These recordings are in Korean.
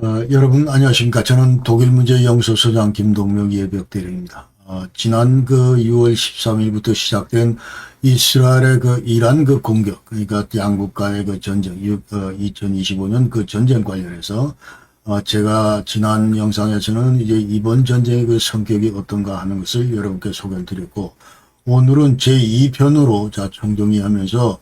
여러분 안녕하십니까. 저는 독일문제연구소소장 김동명 예비역대리입니다. 지난 6월 13일부터 시작된 이스라엘의 이란 공격, 그러니까 양국 간의 전쟁, 2025년 전쟁 관련해서 제가 지난 영상에서는 이제 이번 전쟁의 성격이 어떤가 하는 것을 여러분께 소개를 드렸고, 오늘은 제2편으로 총정리하면서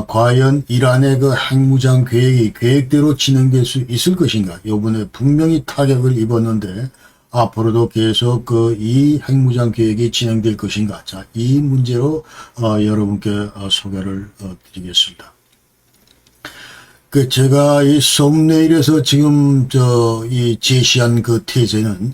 과연 이란의 핵무장 계획이 계획대로 진행될 수 있을 것인가? 요번에 분명히 타격을 입었는데 앞으로도 계속 이 핵무장 계획이 진행될 것인가? 자, 이 문제로 여러분께 소개를 드리겠습니다. 제가 이 썸네일에서 지금 이 제시한 테제는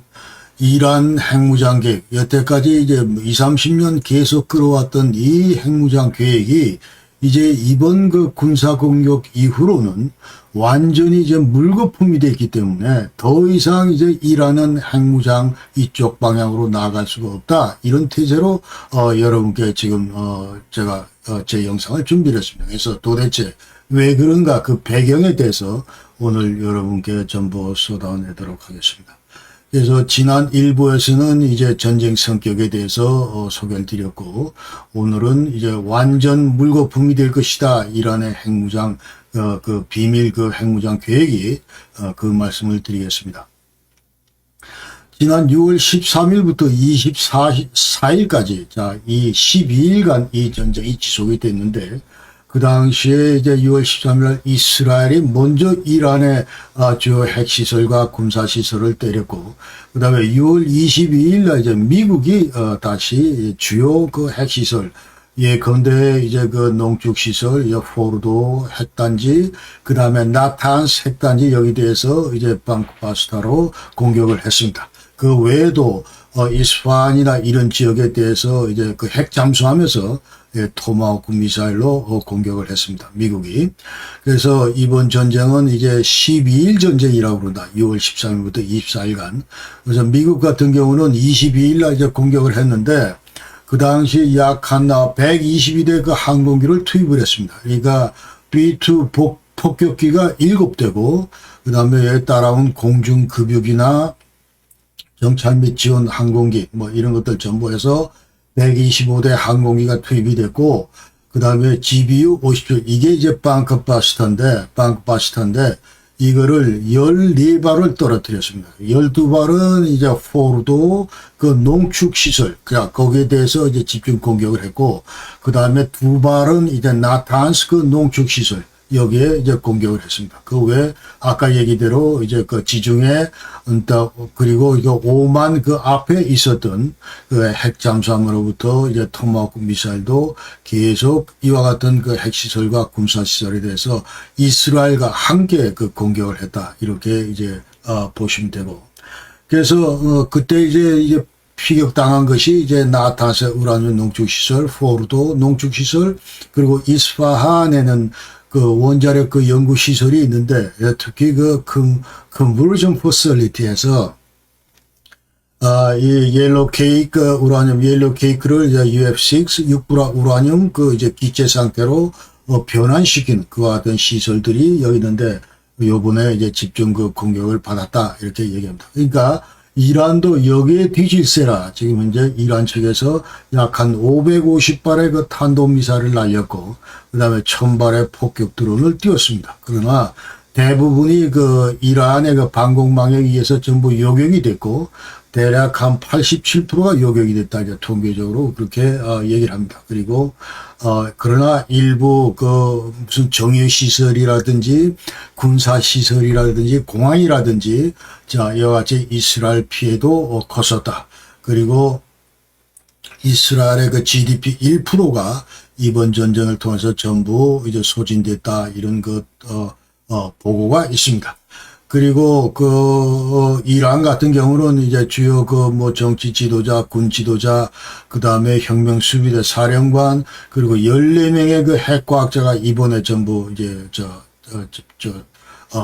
이란 핵무장 계획, 여태까지 이제 20, 30년 계속 끌어왔던 이 핵무장 계획이 이제 이번 군사 공격 이후로는 완전히 이제 물거품이 됐기 때문에 더 이상 이제 이란은 핵무장 이쪽 방향으로 나아갈 수가 없다. 이런 태세로 여러분께 지금 제가 제 영상을 준비를 했습니다. 그래서 도대체 왜 그런가 그 배경에 대해서 오늘 여러분께 전부 쏟아내도록 하겠습니다. 그래서 지난 일부에서는 이제 전쟁 성격에 대해서 소개를 드렸고, 오늘은 이제 완전 물거품이 될 것이다. 이란의 핵무장, 비밀 핵무장 계획이, 그 말씀을 드리겠습니다. 지난 6월 13일부터 24일까지, 자, 이 12일간 이 전쟁이 지속이 됐는데, 그 당시에 이제 6월 13일 이스라엘이 먼저 이란의 주요 핵시설과 군사시설을 때렸고, 그 다음에 6월 22일 날 이제 미국이 다시 주요 핵시설, 예컨대 이제 농축시설, 포르도 핵단지, 그 다음에 나탄스 핵단지 여기 대해서 이제 방크바스타로 공격을 했습니다. 그 외에도 이스파한이나 이런 지역에 대해서 이제 핵 잠수하면서 토마호크 미사일로 공격을 했습니다. 미국이. 그래서 이번 전쟁은 이제 12일 전쟁이라고 그런다. 6월 13일부터 24일간. 그래서 미국 같은 경우는 22일 날 이제 공격을 했는데 그 당시 약 한 122대 항공기를 투입을 했습니다. 그러니까 B-2 폭격기가 7대고 그 다음에 따라온 공중급유기나 정찰 및 지원 항공기 이런 것들 전부 해서 125대 항공기가 투입이 됐고, 그 다음에 GBU 50조, 이게 이제 방크바스타인데, 이거를 14발을 떨어뜨렸습니다. 12발은 이제 포르도 농축시설, 그냥 거기에 대해서 이제 집중 공격을 했고, 그 다음에 2발은 이제 나탄스 농축시설, 여기에 이제 공격을 했습니다. 그 외에 아까 얘기대로 이제 지중해, 그리고 이거 오만 앞에 있었던 핵 잠수함으로부터 이제 토마호크 미사일도 계속 이와 같은 핵시설과 군사시설에 대해서 이스라엘과 함께 공격을 했다. 이렇게 이제 보시면 되고. 그래서 그때 이제 피격당한 것이 이제 나탄스 우라늄 농축시설, 포르도 농축시설, 그리고 이스파한에는 원자력 연구시설이 있는데, 특히 컨버전 퍼실리티에서, 이 옐로우 케이크, 우라늄 옐로우 케이크를 UF6, 육불화 우라늄 이제 기체 상태로 변환시킨 그와 같은 시설들이 여기 있는데, 요번에 이제 집중 공격을 받았다. 이렇게 얘기합니다. 그러니까, 이란도 여기에 뒤질세라. 지금 현재 이란 측에서 약 한 550발의 탄도미사일을 날렸고, 그 다음에 1000발의 폭격 드론을 띄웠습니다. 그러나 대부분이 이란의 방공망에 의해서 전부 요격이 됐고, 대략 한 87%가 요격이 됐다. 이제 통계적으로 그렇게 얘기를 합니다. 그리고 그러나 일부 무슨 정유시설이라든지 군사시설이라든지 공항이라든지 자 이와 같이 이스라엘 피해도 컸었다. 그리고 이스라엘의 GDP 1%가 이번 전쟁을 통해서 전부 이제 소진됐다. 이런 보고가 있습니다. 그리고 이란 같은 경우는 이제 주요 정치 지도자, 군 지도자, 그 다음에 혁명 수비대 사령관, 그리고 14명의 핵과학자가 이번에 전부 이제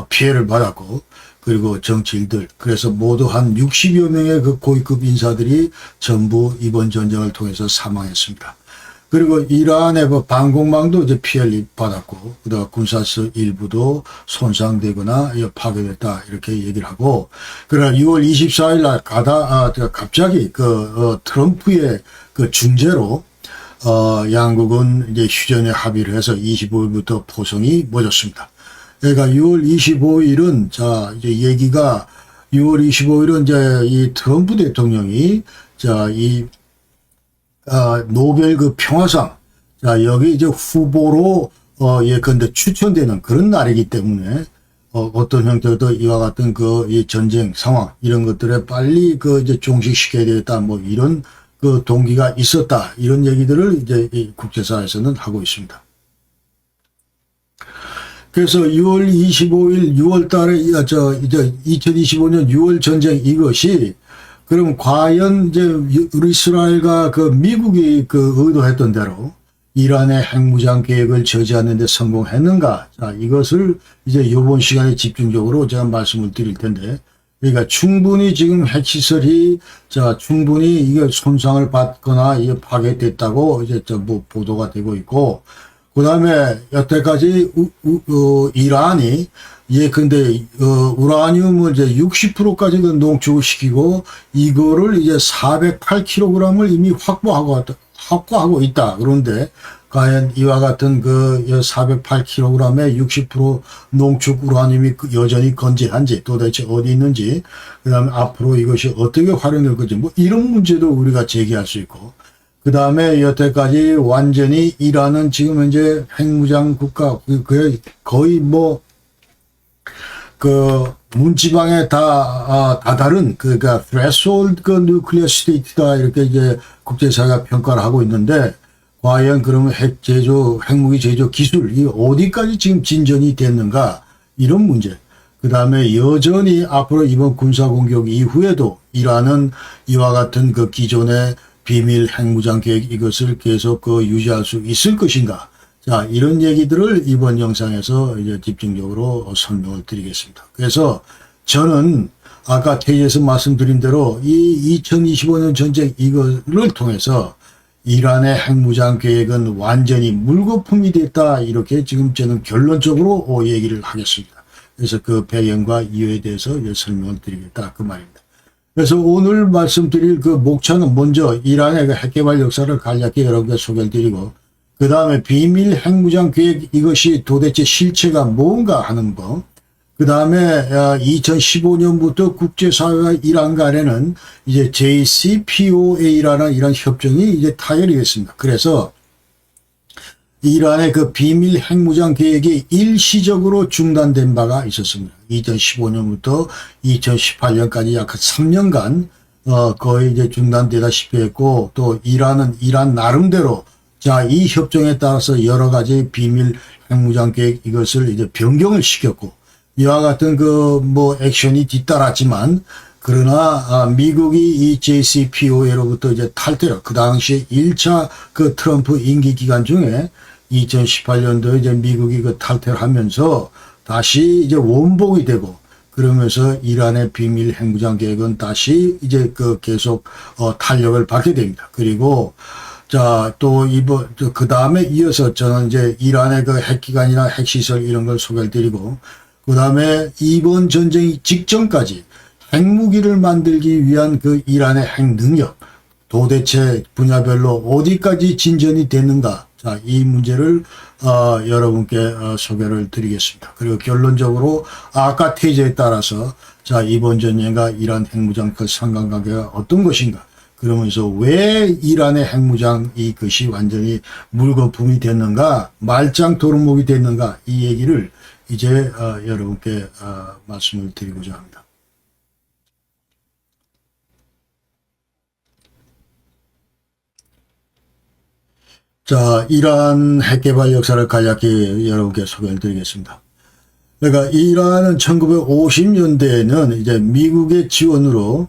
피해를 받았고, 그리고 정치인들, 그래서 모두 한 60여 명의 고위급 인사들이 전부 이번 전쟁을 통해서 사망했습니다. 그리고 이란의 그 방공망도 이제 피해를 받았고, 그다음 군사시 일부도 손상되거나 파괴됐다 이렇게 얘기를 하고, 그러나 6월 24일 날 갑자기 트럼프의 그 중재로 양국은 이제 휴전에 합의를 해서 25일부터 포성이 멎었습니다. 그러니까 6월 25일은 이제 얘기가 6월 25일은 이제 이 트럼프 대통령이 노벨 그 평화상, 여기 이제 후보로, 예컨대 추천되는 그런 날이기 때문에, 어떤 형태도 이와 같은 이 전쟁 상황, 이런 것들에 빨리 이제 종식시켜야 되겠다, 뭐 이런 동기가 있었다, 이런 얘기들을 이제 이 국제사회에서는 하고 있습니다. 그래서 6월 25일, 6월 달에, 이제 2025년 6월 전쟁 이것이, 그럼 과연 이제 이스라엘과 미국이 의도했던 대로 이란의 핵무장 계획을 저지하는 데 성공했는가? 이것을 이제 이번 시간에 집중적으로 제가 말씀을 드릴 텐데, 그러니까 충분히 지금 핵시설이 충분히 이게 손상을 받거나 이게 파괴됐다고 이제 뭐 보도가 되고 있고, 그 다음에 여태까지 이란이 근데 우라늄을 이제 60%까지 농축을 시키고 이거를 이제 408kg을 이미 확보하고 있다. 그런데 과연 이와 같은 408kg의 60% 농축 우라늄이 여전히 건재한지, 도대체 어디 있는지, 그다음에 앞으로 이것이 어떻게 활용될 건지, 뭐 이런 문제도 우리가 제기할 수 있고, 그 다음에 여태까지 완전히 이란은 지금 현재 핵무장 국가, 거의 문지방에 다다른, 그러니까, threshold nuclear state다, 이렇게 이제 국제사회가 평가를 하고 있는데, 과연 그러면 핵무기 제조 기술이 어디까지 지금 진전이 됐는가, 이런 문제. 그 다음에 여전히 앞으로 이번 군사공격 이후에도 이란은 이와 같은 기존의 비밀 핵무장 계획 이것을 계속 유지할 수 있을 것인가. 이런 얘기들을 이번 영상에서 이제 집중적으로 설명을 드리겠습니다. 그래서 저는 아까 테이에서 말씀드린 대로 이 2025년 전쟁 이거를 통해서 이란의 핵무장 계획은 완전히 물거품이 됐다. 이렇게 지금 저는 결론적으로 얘기를 하겠습니다. 그래서 그 배경과 이유에 대해서 설명을 드리겠다. 그 말입니다. 그래서 오늘 말씀드릴 목차는 먼저 이란의 핵개발 역사를 간략히 여러분께 소개를 드리고, 그 다음에 비밀 핵무장 계획 이것이 도대체 실체가 뭔가 하는 거, 그 다음에 2015년부터 국제사회와 이란 간에는 이제 JCPOA라는 이런 협정이 이제 타결이 됐습니다. 그래서 이란의 비밀 핵무장 계획이 일시적으로 중단된 바가 있었습니다. 2015년부터 2018년까지 약 3년간 거의 이제 중단되다시피 했고, 또 이란은 이란 나름대로 이 협정에 따라서 여러 가지 비밀 핵무장 계획 이것을 이제 변경을 시켰고, 이와 같은 액션이 뒤따랐지만, 그러나 미국이 이 JCPOA로부터 이제 탈퇴를, 그 당시 1차 트럼프 임기 기간 중에 2018년도에 이제 미국이 탈퇴를 하면서 다시 이제 원복이 되고, 그러면서 이란의 비밀 핵무장 계획은 다시 이제 계속 탄력을 받게 됩니다. 그리고 또 그 다음에 이어서 저는 이제 이란의 핵기관이나 핵시설 이런 걸 소개를 드리고, 그 다음에 이번 전쟁 직전까지 핵무기를 만들기 위한 이란의 핵능력, 도대체 분야별로 어디까지 진전이 됐는가. 이 문제를 여러분께 소개를 드리겠습니다. 그리고 결론적으로 아까 테이저에 따라서 이번 전쟁과 이란 핵무장 상관관계가 어떤 것인가. 그러면서 왜 이란의 핵무장 이것이 완전히 물거품이 됐는가, 말짱 도루묵이 됐는가, 이 얘기를 이제 여러분께 말씀을 드리고자 합니다. 이란 핵개발 역사를 간략히 여러분께 소개를 드리겠습니다. 그러니까 이란은 1950년대에는 이제 미국의 지원으로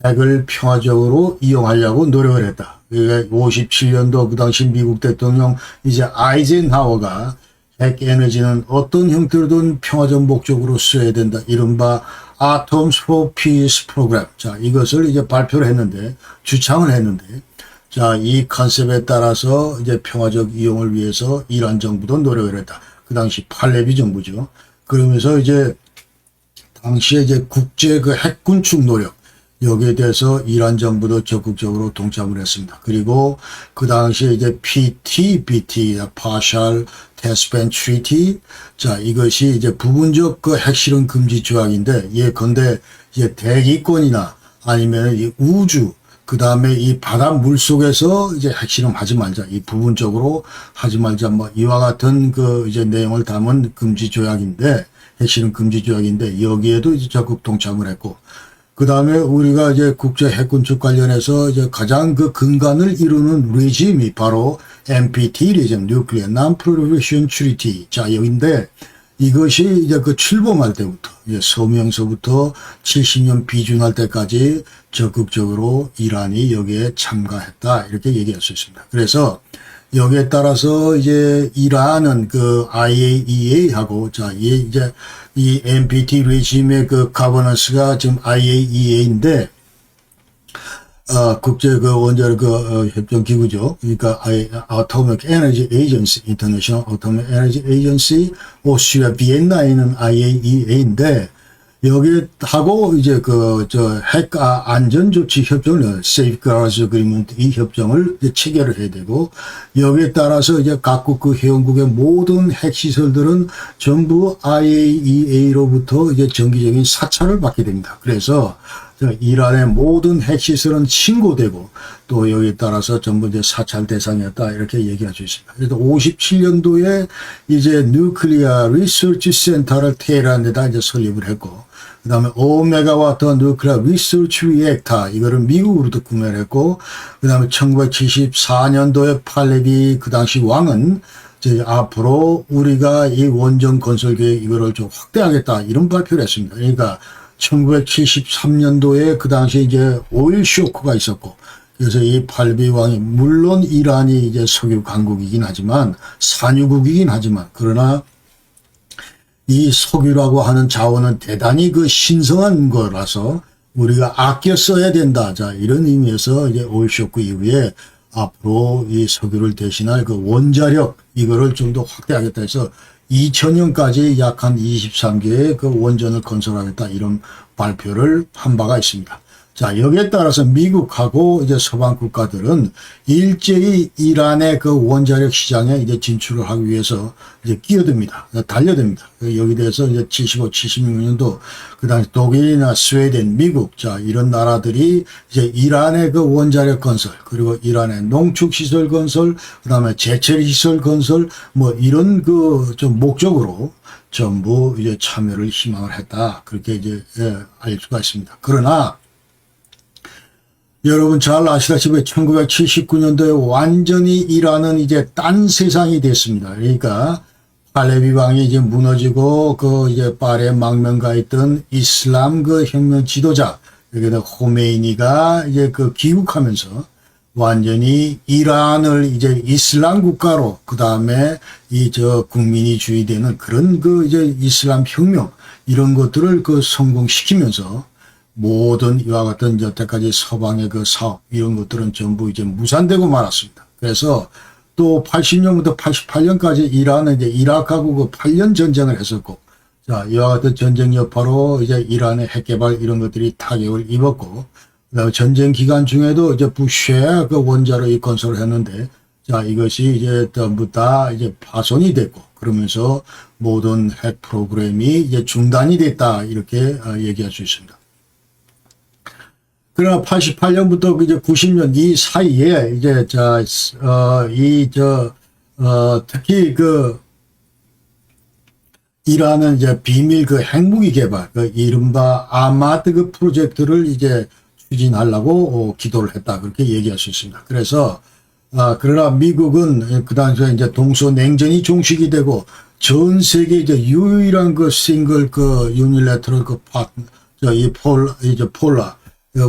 핵을 평화적으로 이용하려고 노력을 했다. 57년도 그 당시 미국 대통령 이제 아이젠하워가 핵 에너지는 어떤 형태로든 평화적 목적으로 써야 된다. 이른바 Atoms for Peace 프로그램. 이것을 이제 발표를 했는데, 주창을 했는데, 자, 이 컨셉에 따라서 이제 평화적 이용을 위해서 이란 정부도 노력을 했다. 그 당시 팔레비 정부죠. 그러면서 이제 당시에 이제 국제 그 핵군축 노력, 여기에 대해서 이란 정부도 적극적으로 동참을 했습니다. 그리고 그 당시에 이제 PTBT, Partial Test Ban Treaty, 자, 이것이 이제 부분적 그 핵실험 금지 조약인데, 예컨대 이제 대기권이나 아니면 이 우주, 그 다음에 이 바다 물 속에서 이제 핵실험 하지 말자, 이 부분적으로 하지 말자, 뭐 이와 같은 그 이제 내용을 담은 금지 조약인데, 핵실험 금지 조약인데, 여기에도 이제 적극 동참을 했고, 그 다음에 우리가 이제 국제 핵군축 관련해서 이제 가장 그 근간을 이루는 레짐이 바로 NPT 레짐, Nuclear Non-Proliferation Treaty. 자, 여기인데 이것이 이제 그 출범할 때부터, 이제 서명서부터 70년 비준할 때까지 적극적으로 이란이 여기에 참가했다. 이렇게 얘기할 수 있습니다. 그래서 여기에 따라서 이제 이란은 그 IAEA하고, 자, 이제 이 NPT 레짐의 그 가버넌스가 지금 IAEA인데, 국제 그 원자력 그 협정 기구죠. 그러니까 Atomic Energy Agency, International Atomic Energy Agency, 오스트리아 비엔나에 있는 IAEA인데, 여기에 하고 이제 그 저 핵 안전 조치 협정을 Safeguards Agreement 이 협정을 이제 체결을 해야 되고, 여기에 따라서 이제 각국 그 회원국의 모든 핵 시설들은 전부 IAEA로부터 이제 정기적인 사찰을 받게 됩니다. 그래서 이란의 모든 핵시설은 신고되고, 또 여기에 따라서 전부 이제 사찰 대상이었다, 이렇게 얘기할 수 있습니다. 그래서 57년도에 이제 뉴클리어 리서치 센터를 테헤란에다 이제 설립을 했고, 그 다음에 5메가와트 뉴클리어 리서치 리액터, 이거를 미국으로도 구매를 했고, 그 다음에 1974년도에 팔레비 그 당시 왕은 이제 앞으로 우리가 이 원전 건설 계획 이거를 좀 확대하겠다, 이런 발표를 했습니다. 그러니까 1973년도에 그 당시에 이제 오일 쇼크가 있었고, 그래서 이 팔비 왕이, 물론 이란이 이제 석유 강국이긴 하지만, 산유국이긴 하지만, 그러나 이 석유라고 하는 자원은 대단히 그 신성한 거라서 우리가 아껴 써야 된다. 자, 이런 의미에서 이제 오일 쇼크 이후에 앞으로 이 석유를 대신할 그 원자력, 이거를 좀 더 확대하겠다 해서 2000년까지 약 한 23개의 그 원전을 건설하겠다, 이런 발표를 한 바가 있습니다. 자, 여기에 따라서 미국하고 이제 서방 국가들은 일제히 이란의 그 원자력 시장에 이제 진출을 하기 위해서 이제 끼어듭니다. 달려듭니다. 여기 대해서 이제 75, 76년도 그 당시 독일이나 스웨덴, 미국, 자, 이런 나라들이 이제 이란의 그 원자력 건설, 그리고 이란의 농축 시설 건설, 그 다음에 제철 시설 건설, 뭐 이런 그 좀 목적으로 전부 이제 참여를 희망을 했다. 그렇게 이제 알 수가 있습니다. 그러나 여러분 잘 아시다시피 1979년도에 완전히 이란은 이제 딴 세상이 됐습니다. 그러니까 팔레비 왕이 이제 무너지고 그 이제 파리에 망명가 있던 이슬람 그 혁명 지도자, 여기다 호메이니가 이제 그 귀국하면서 완전히 이란을 이제 이슬람 국가로, 그 다음에 이 저 국민이 주의되는 그런 그 이제 이슬람 혁명, 이런 것들을 그 성공시키면서 모든 이와 같은 여태까지 서방의 그 사업, 이런 것들은 전부 이제 무산되고 말았습니다. 그래서 또 80년부터 88년까지 이란은 이제 이라크하고 그 8년 전쟁을 했었고, 자, 이와 같은 전쟁 여파로 이제 이란의 핵 개발 이런 것들이 타격을 입었고, 그다음에 전쟁 기간 중에도 이제 부쉐 그 원자로 이 건설을 했는데, 자, 이것이 이제 전부 다 이제 파손이 됐고, 그러면서 모든 핵 프로그램이 이제 중단이 됐다, 이렇게 얘기할 수 있습니다. 그러나 88년부터 이제 90년 이 사이에 이제 특히 그 이란은 이제 비밀 그 핵무기 개발, 그 이른바 아마드 그 프로젝트를 이제 추진하려고 기도를 했다, 그렇게 얘기할 수 있습니다. 그래서 그러나 미국은 그 당시에 이제 동서냉전이 종식이 되고 전 세계 이제 유일한 그 싱글 그 유닐래터럴 그 폴라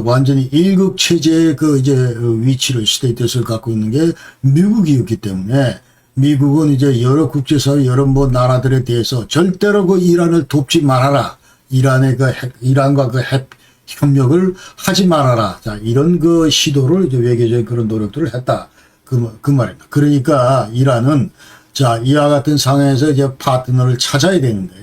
완전히 일국 체제의 그 이제 위치를 스테이터스를 갖고 있는 게 미국이었기 때문에 미국은 이제 여러 국제사회 여러 뭐 나라들에 대해서 절대로 그 이란을 돕지 말아라. 이란의 그 이란과 그 핵 협력을 하지 말아라. 자, 이런 그 시도를 이제 외교적인 그런 노력들을 했다. 그 말입니다. 그러니까 이란은 자, 이와 같은 상황에서 이제 파트너를 찾아야 되는데,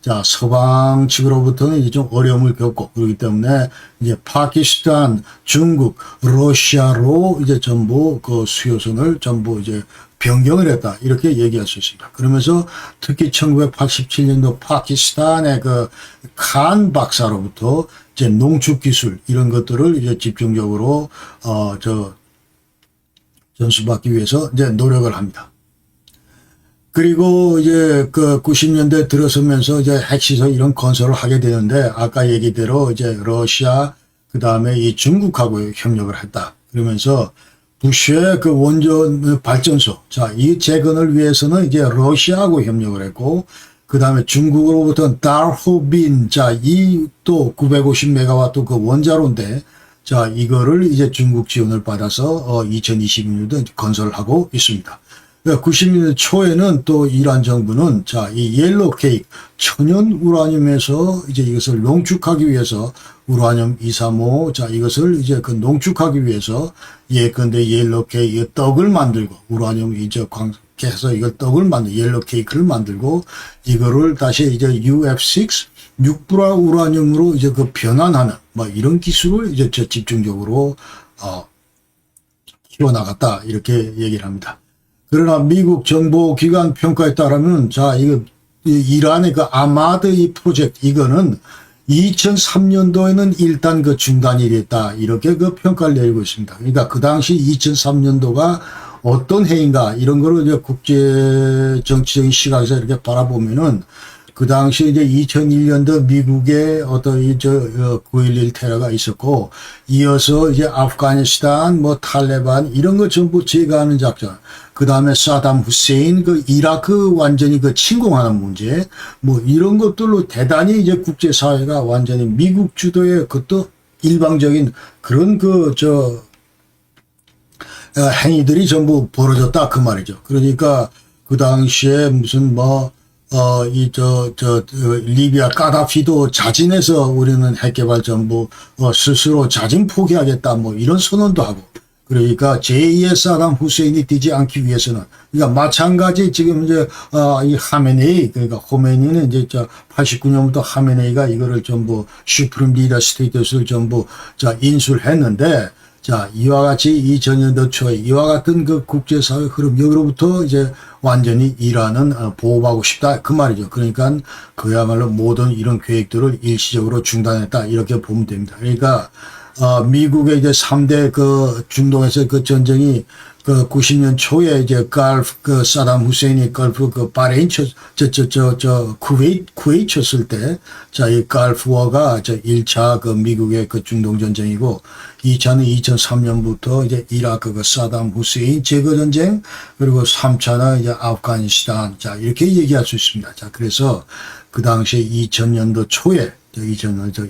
자, 서방 측으로부터는 이제 좀 어려움을 겪고, 그렇기 때문에 이제 파키스탄, 중국, 러시아로 이제 전부 그 수요선을 전부 이제 변경을 했다. 이렇게 얘기할 수 있습니다. 그러면서 특히 1987년도 파키스탄의 그 칸 박사로부터 이제 농축 기술 이런 것들을 이제 집중적으로, 전수받기 위해서 이제 노력을 합니다. 그리고 이제 그 90년대 들어서면서 이제 핵시설 이런 건설을 하게 되는데 아까 얘기대로 이제 러시아 그 다음에 이 중국하고 협력을 했다. 그러면서 부시의 그 원전 발전소 자, 이 재건을 위해서는 이제 러시아하고 협력을 했고 그 다음에 중국으로부터 달호빈 자, 이 또 950메가와트 그 원자로인데 자, 이거를 이제 중국 지원을 받아서 2022년도 건설을 하고 있습니다. 90년대 초에는 또 이란 정부는 자, 이 옐로우 케이크 천연 우라늄에서 이제 이것을 농축하기 위해서 우라늄 235 자, 이것을 이제 그 농축하기 위해서 예컨대 옐로우 케이크 떡을 만들고 우라늄 이제 해서 이걸 떡을 만들고 옐로우 케이크를 만들고 이거를 다시 이제 UF6 육불화 우라늄으로 이제 그 변환하는 뭐 이런 기술을 이제 집중적으로 키워나갔다 이렇게 얘기를 합니다. 그러나 미국 정보기관 평가에 따르면 자, 이거 이란의 그 아마드 이 프로젝트 이거는 2003년도에는 일단 그 중단이 됐다 이렇게 그 평가를 내리고 있습니다. 그러니까 그 당시 2003년도가 어떤 해인가 이런 거를 이제 국제 정치적인 시각에서 이렇게 바라보면은 그 당시 이제 2001년도 미국의 어떤 9.11 테러가 있었고 이어서 이제 아프가니스탄 뭐 탈레반 이런 거 전부 제거하는 작전 그 다음에 사담 후세인 그 이라크 완전히 그 침공하는 문제 뭐 이런 것들로 대단히 이제 국제사회가 완전히 미국 주도의 그것도 일방적인 그런 행위들이 전부 벌어졌다 그 말이죠. 그러니까 그 당시에 무슨 리비아 까다피도 자진해서 우리는 핵개발 전부 스스로 자진 포기하겠다 뭐 이런 선언도 하고 그러니까 제2의 사담 후세인이 되지 않기 위해서는 그러니까 마찬가지 지금 이제 이 하메네이 그러니까 호메니는 이제 89년부터 하메네이가 이거를 전부 슈프림 리더 스테이터스를 전부 인수를 했는데 자, 이와 같이 2000년도 초에 이와 같은 그 국제사회 흐름 여기로부터 이제 완전히 이란은 보호하고 싶다 그 말이죠. 그러니까 그야말로 모든 이런 계획들을 일시적으로 중단했다 이렇게 보면 됩니다. 그러니까 미국의 이제 3대 그 중동에서 그 전쟁이 그 90년 초에 이제 갈프 그 사담 후세인이 갈프 그 바레인 쿠웨이트 쳤을 때 자, 이 갈프워가 1차 그 미국의 그 중동 전쟁이고 2차는 2003년부터 이제 이라크 그 사담 후세인 제거 전쟁 그리고 3차는 이제 아프가니스탄 자, 이렇게 얘기할 수 있습니다. 자, 그래서 그 당시에 2000년도 초에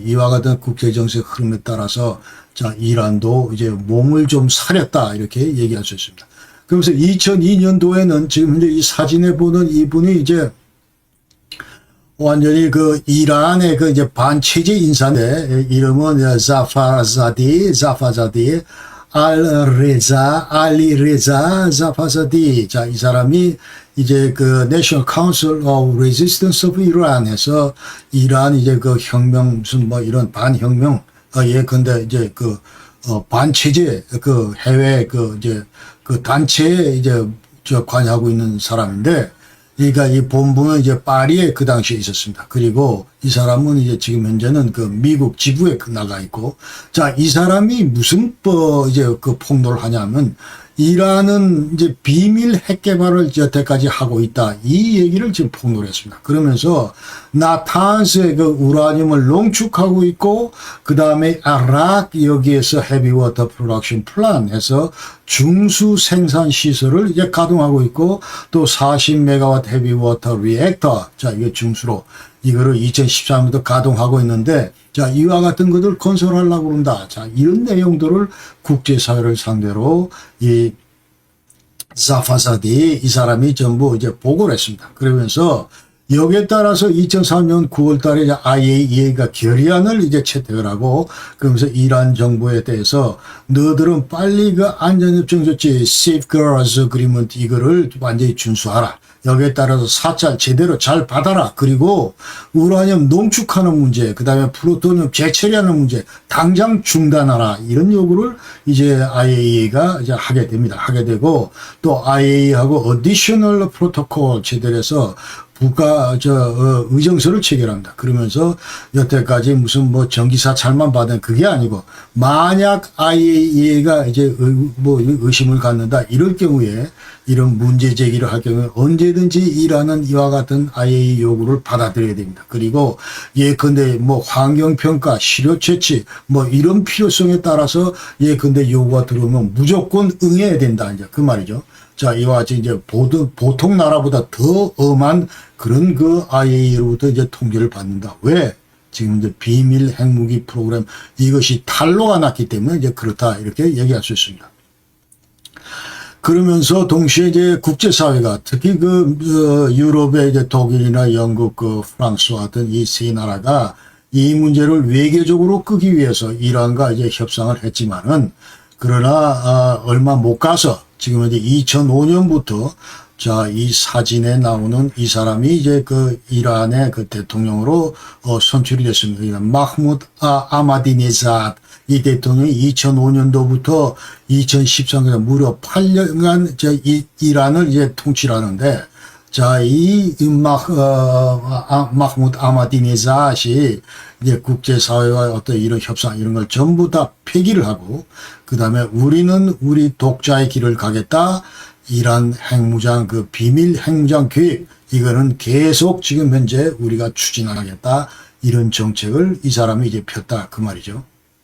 이와 같은 국제정세 흐름에 따라서 자, 이란도 이제 몸을 좀 사렸다 이렇게 얘기할 수 있습니다. 그러면서 2002년도에는 지금 이제 이 사진에 보는 이분이 이제 완전히 그 이란의 그 이제 반체제 인사인데 이름은 자파자디 알리레자 자파자디 자, 이 사람이 이제 그 National Council of Resistance of Iran에서 이란 이제 그 혁명 무슨 뭐 이런 반혁명 근데 이제 그 반체제 그 해외 그 이제 그 단체에 이제 관여하고 있는 사람인데 그러니까 이 본부는 이제 파리에 그 당시에 있었습니다. 그리고 이 사람은 이제 지금 현재는 그 미국 지부에 나가 있고 자, 이 사람이 무슨 이제 그 폭로를 하냐면 이란은 이제 비밀 핵 개발을 여태까지 하고 있다. 이 얘기를 지금 폭로를 했습니다. 그러면서 나탄스의 그 우라늄을 농축하고 있고 그 다음에 아락 여기에서 헤비워터 프로덕션 플랜에서 중수 생산 시설을 이제 가동하고 있고 또 40메가와트 헤비워터 리액터 자, 이거 중수로 이거를 2013년부터 가동하고 있는데 자, 이와 같은 것을 건설하려고 그런다. 자, 이런 내용들을 국제사회를 상대로 이 자파사디 이 사람이 전부 이제 보고를 했습니다. 그러면서 여기에 따라서 2004년 9월 달에 IAEA가 결의안을 이제 채택을 하고, 그러면서 이란 정부에 대해서 너들은 빨리 그 안전협정 조치 Safeguards Agreement 이거를 완전히 준수하라. 여기에 따라서 사찰 제대로 잘 받아라. 그리고 우라늄 농축하는 문제, 그 다음에 플루토늄 재처리하는 문제 당장 중단하라. 이런 요구를 이제 IAEA가 이제 하게 됩니다. 하게 되고, 또 IAEA하고 Additional Protocol 체결해서 의정서를 체결합니다. 그러면서 여태까지 무슨 뭐 전기사찰만 받은 그게 아니고, 만약 IAEA가 이제 의심을 갖는다 이럴 경우에, 이런 문제 제기를 할 경우에 언제든지 이라는 이와 같은 IAEA 요구를 받아들여야 됩니다. 그리고 예컨대 뭐 환경평가, 시료 채취 뭐 이런 필요성에 따라서 예컨대 요구가 들어오면 무조건 응해야 된다. 이제 그 말이죠. 자, 이와 같이 이제 보통 나라보다 더 엄한 그런 그 IAEA로부터 이제 통제를 받는다. 왜? 지금 이제 비밀 핵무기 프로그램 이것이 탄로가 났기 때문에 이제 그렇다. 이렇게 얘기할 수 있습니다. 그러면서 동시에 이제 국제사회가 특히 유럽의 이제 독일이나 영국, 프랑스와 같은 이 세 나라가 이 문제를 외교적으로 끄기 위해서 이란과 이제 협상을 했지만은, 그러나 얼마 못 가서 지금 이제 2005년부터 자, 이 사진에 나오는 이 사람이 이제 이란의 대통령으로 선출이 됐습니다. 마흐무드 아마디네자드 이 대통령이 2005년도부터 2013년까지 무려 8년간 이란을 이제 통치하는데, 자, 마흐무드 아마디네자드이 이제 국제사회와 어떤 이런 협상 이런 걸 전부 다 폐기를 하고, 그 다음에 우리는 우리 독자의 길을 가겠다. 이란 핵무장 비밀 핵무장 계획 이거는 계속 지금 현재 우리가 추진하겠다. 이런 정책을 이 사람이 이제 폈다 그 말이죠.